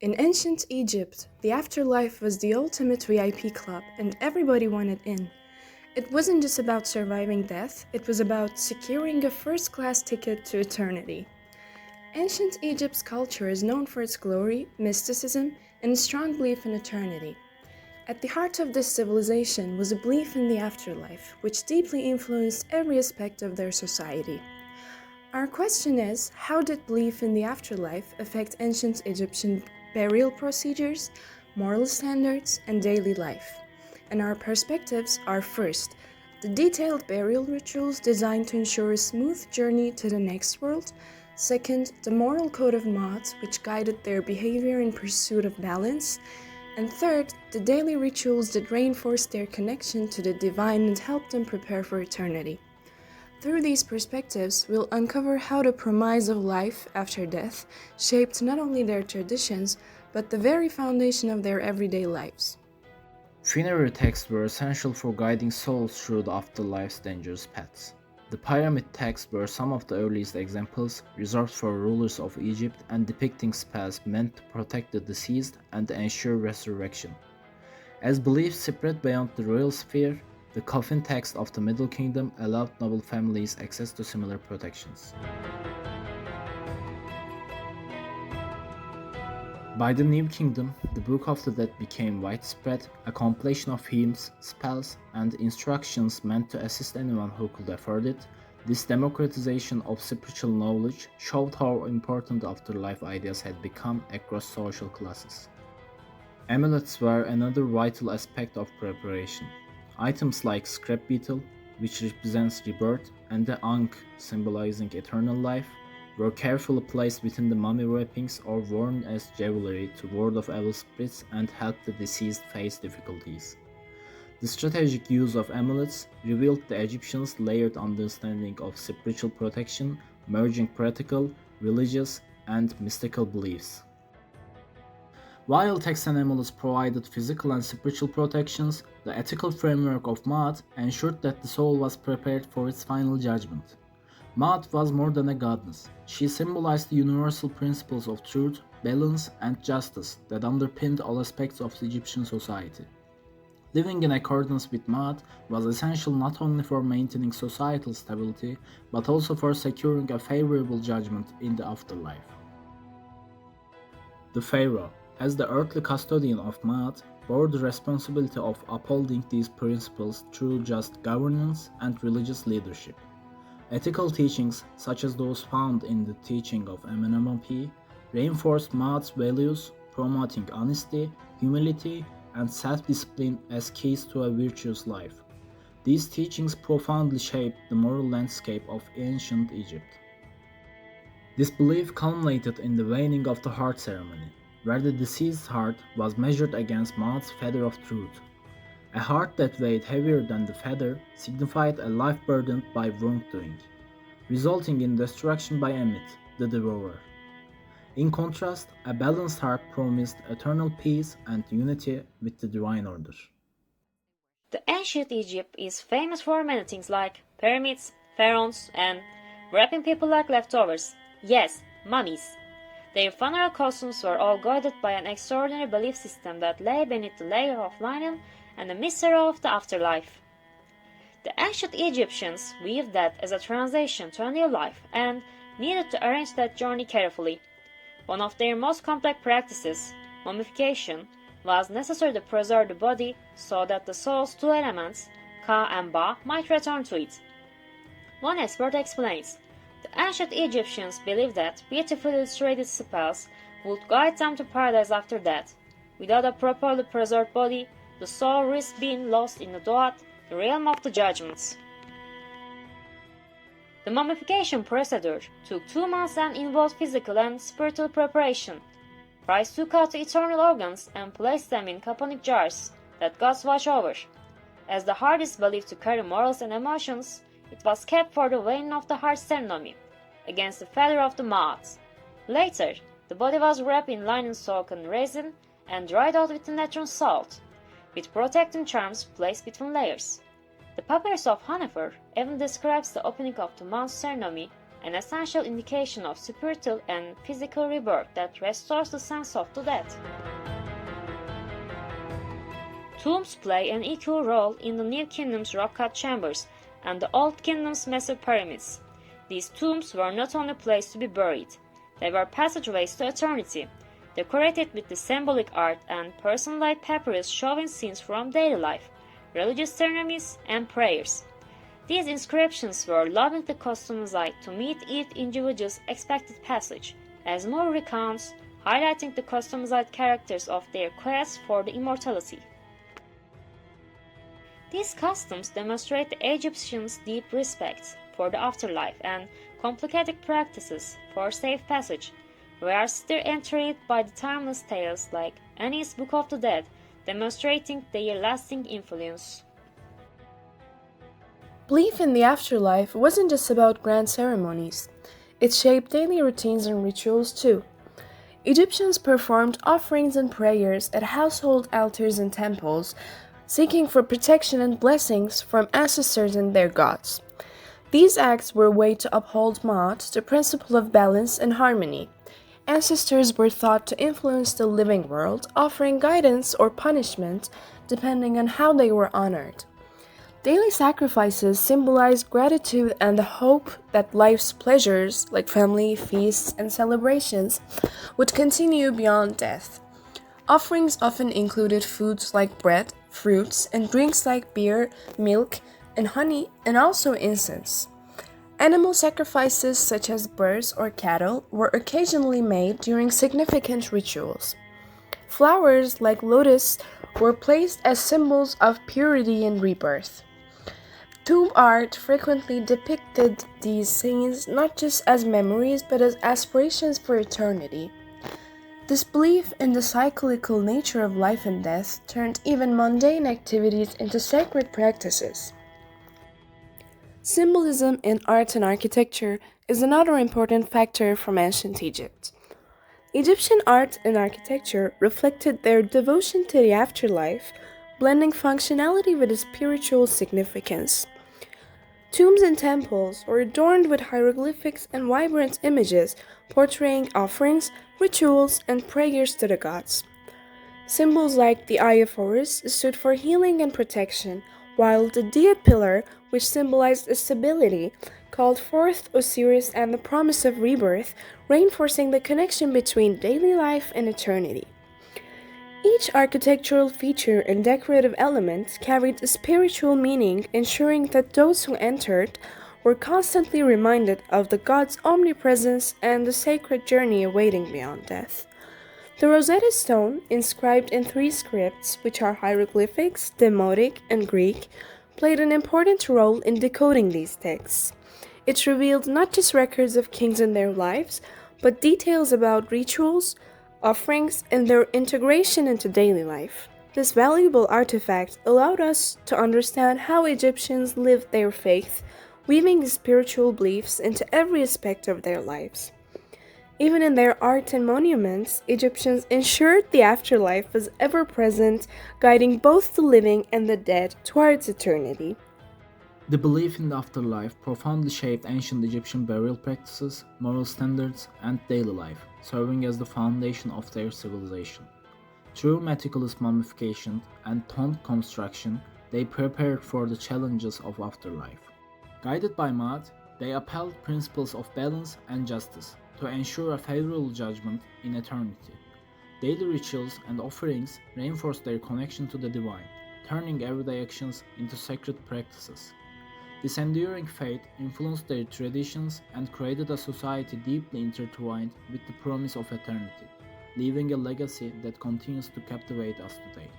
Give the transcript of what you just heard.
In ancient Egypt, the afterlife was the ultimate VIP club and everybody wanted in. It wasn't just about surviving death, it was about securing a first-class ticket to eternity. Ancient Egypt's culture is known for its glory, mysticism, and a strong belief in eternity. At the heart of this civilization was a belief in the afterlife, which deeply influenced every aspect of their society. Our question is, how did belief in the afterlife affect ancient Egyptian burial procedures, moral standards, and daily life? And our perspectives are first, the detailed burial rituals designed to ensure a smooth journey to the next world. Second, the moral code of Maat, which guided their behavior in pursuit of balance. And third, the daily rituals that reinforced their connection to the divine and helped them prepare for eternity. Through these perspectives, we'll uncover how the promise of life after death shaped not only their traditions, but the very foundation of their everyday lives. Funerary texts were essential for guiding souls through the afterlife's dangerous paths. The pyramid texts were some of the earliest examples, reserved for rulers of Egypt and depicting spells meant to protect the deceased and ensure resurrection. As beliefs spread beyond the royal sphere, the coffin text of the Middle Kingdom allowed noble families access to similar protections. By the New Kingdom, the Book of the Dead became widespread, a compilation of hymns, spells, and instructions meant to assist anyone who could afford it. This democratization of spiritual knowledge showed how important afterlife ideas had become across social classes. Amulets were another vital aspect of preparation. Items like scrap beetle, which represents rebirth, and the ankh, symbolizing eternal life, were carefully placed within the mummy wrappings or worn as jewelry to ward off evil spirits and help the deceased face difficulties. The strategic use of amulets revealed the Egyptians' layered understanding of spiritual protection, merging practical, religious, and mystical beliefs. While texts and amulets provided physical and spiritual protections, the ethical framework of Maat ensured that the soul was prepared for its final judgment. Maat was more than a goddess. She symbolized the universal principles of truth, balance, and justice that underpinned all aspects of the Egyptian society. Living in accordance with Maat was essential not only for maintaining societal stability, but also for securing a favorable judgment in the afterlife. The Pharaoh, as the earthly custodian of Maat, bore the responsibility of upholding these principles through just governance and religious leadership. Ethical teachings, such as those found in the teaching of Amenemhotep, reinforced Maat's values, promoting honesty, humility, and self-discipline as keys to a virtuous life. These teachings profoundly shaped the moral landscape of ancient Egypt. This belief culminated in the weighing of the heart ceremony, where the deceased's heart was measured against Maat's feather of truth. A heart that weighed heavier than the feather signified a life burdened by wrongdoing, resulting in destruction by Emmet, the devourer. In contrast, a balanced heart promised eternal peace and unity with the divine order. The ancient Egypt is famous for many things like pyramids, pharaohs, and wrapping people like leftovers. Yes, mummies. Their funeral costumes were all guided by an extraordinary belief system that lay beneath the layer of linen and the mystery of the afterlife. The ancient Egyptians viewed that as a transition to a new life and needed to arrange that journey carefully. One of their most complex practices, mummification, was necessary to preserve the body so that the soul's two elements, Ka and Ba, might return to it. One expert explains, the ancient Egyptians believed that beautifully illustrated spells would guide them to paradise after death. Without a properly preserved body, the soul risked being lost in the Duat, the realm of the judgments. The mummification procedure took 2 months and involved physical and spiritual preparation. Priests took out the eternal organs and placed them in coponic jars that gods watch over. As the heart is believed to carry morals and emotions, it was kept for the weighing of the heart ceremony, against the feather of the Maat. Later, the body was wrapped in linen soaked in resin and dried out with natural salt, with protecting charms placed between layers. The Papyrus of Hanover even describes the opening of the Maat ceremony an essential indication of spiritual and physical rebirth that restores the sense of the dead. Tombs play an equal role in the New Kingdom's rock-cut chambers and the Old Kingdom's massive pyramids. These tombs were not only places to be buried, they were passageways to eternity, decorated with the symbolic art and personalized papyrus showing scenes from daily life, religious ceremonies, and prayers. These inscriptions were lovingly customized to meet each individual's expected passage, as more recounts, highlighting the customized characters of their quest for the immortality. These customs demonstrate the Egyptians' deep respect for the afterlife and complicated practices for safe passage. We are still intrigued by the timeless tales like Annie's Book of the Dead, demonstrating their lasting influence. Belief in the afterlife wasn't just about grand ceremonies. It shaped daily routines and rituals too. Egyptians performed offerings and prayers at household altars and temples, seeking for protection and blessings from ancestors and their gods. These acts were a way to uphold Ma'at, the principle of balance and harmony. Ancestors were thought to influence the living world, offering guidance or punishment depending on how they were honored. Daily sacrifices symbolized gratitude and the hope that life's pleasures, like family, feasts, and celebrations, would continue beyond death. Offerings often included foods like bread, fruits, and drinks like beer, milk, and honey, and also incense. Animal sacrifices such as birds or cattle were occasionally made during significant rituals. Flowers like lotus were placed as symbols of purity and rebirth. Tomb art frequently depicted these scenes not just as memories but as aspirations for eternity. This belief in the cyclical nature of life and death turned even mundane activities into sacred practices. Symbolism in art and architecture is another important factor from ancient Egypt. Egyptian art and architecture reflected their devotion to the afterlife, blending functionality with a spiritual significance. Tombs and temples were adorned with hieroglyphics and vibrant images portraying offerings, rituals, and prayers to the gods. Symbols like the Eye of Horus stood for healing and protection, while the Dia pillar, which symbolized stability, called forth Osiris and the promise of rebirth, reinforcing the connection between daily life and eternity. Each architectural feature and decorative element carried a spiritual meaning, ensuring that those who entered were constantly reminded of the god's omnipresence and the sacred journey awaiting beyond death. The Rosetta Stone, inscribed in 3 scripts, which are hieroglyphics, Demotic, and Greek, played an important role in decoding these texts. It revealed not just records of kings and their lives, but details about rituals, offerings, and their integration into daily life. This valuable artifact allowed us to understand how Egyptians lived their faith, weaving spiritual beliefs into every aspect of their lives. Even in their art and monuments, Egyptians ensured the afterlife was ever present, guiding both the living and the dead towards eternity. The belief in the afterlife profoundly shaped ancient Egyptian burial practices, moral standards, and daily life, serving as the foundation of their civilization. Through meticulous mummification and tomb construction, they prepared for the challenges of afterlife. Guided by Ma'at, they upheld principles of balance and justice to ensure a favorable judgment in eternity. Daily rituals and offerings reinforced their connection to the divine, turning everyday actions into sacred practices. This enduring faith influenced their traditions and created a society deeply intertwined with the promise of eternity, leaving a legacy that continues to captivate us today.